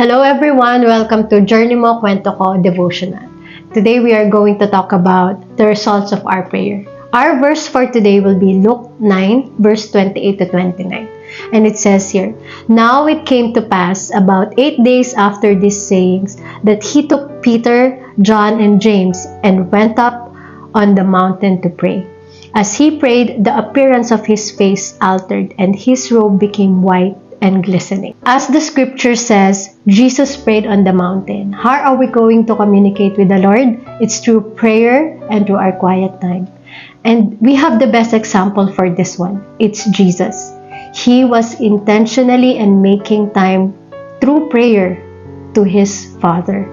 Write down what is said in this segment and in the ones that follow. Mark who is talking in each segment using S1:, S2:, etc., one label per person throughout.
S1: Hello everyone! Welcome to Journey Mo Kwento Ko Devotional. Today we are going to talk about the results of our prayer. Our verse for today will be Luke 9 verse 28 to 29. And it says here, "Now it came to pass about 8 days after these sayings that he took Peter, John, and James and went up on the mountain to pray. As he prayed, the appearance of his face altered and his robe became white and glistening." As the scripture says, Jesus prayed on the mountain. How are we going to communicate with the Lord? It's through prayer and through our quiet time. And we have the best example for this one. It's Jesus. He was intentionally and making time through prayer to his Father.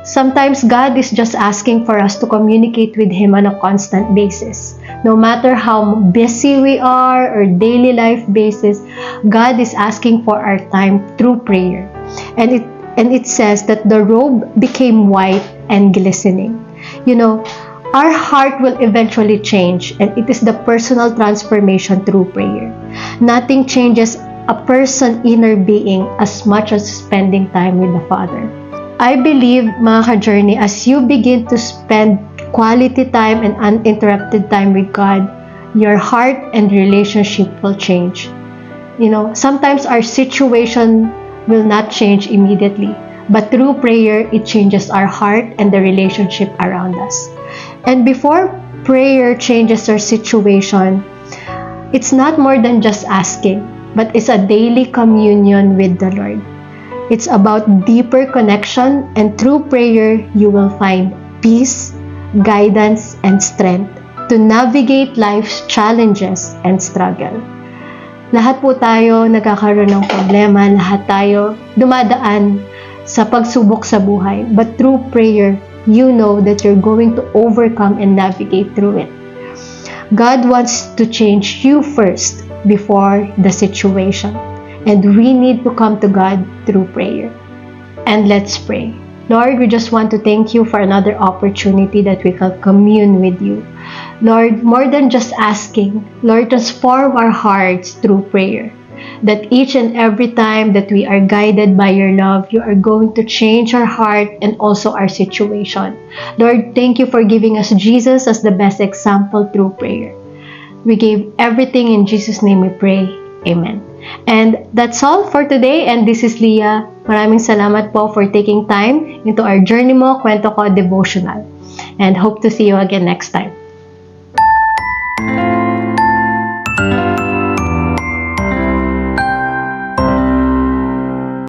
S1: Sometimes God is just asking for us to communicate with Him on a constant basis. No matter how busy we are or daily life basis, God is asking for our time through prayer. And it says that the robe became white and glistening. Our heart will eventually change, and it is the personal transformation through prayer. Nothing changes a person's inner being as much as spending time with the Father. I believe, mga ka-journey, as you begin to spend quality time and uninterrupted time with God, your heart and relationship will change. Sometimes our situation will not change immediately, but through prayer, it changes our heart and the relationship around us. And before prayer changes our situation, it's not more than just asking, but it's a daily communion with the Lord. It's about deeper connection, and through prayer, you will find peace, guidance, and strength to navigate life's challenges and struggle. Lahat po tayo nagkakaroon ng problema, lahat tayo dumadaan sa pagsubok sa buhay. But through prayer, you know that you're going to overcome and navigate through it. God wants to change you first before the situation. And we need to come to God through prayer. And let's pray. Lord, we just want to thank you for another opportunity that we can commune with you. Lord, more than just asking, Lord, transform our hearts through prayer. That each and every time that we are guided by your love, you are going to change our heart and also our situation. Lord, thank you for giving us Jesus as the best example through prayer. We gave everything in Jesus' name we pray. Amen. And that's all for today, and this is Leah. Maraming salamat po for taking time into our Journey Mo Kwento Ko Devotional, and hope to see you again next time.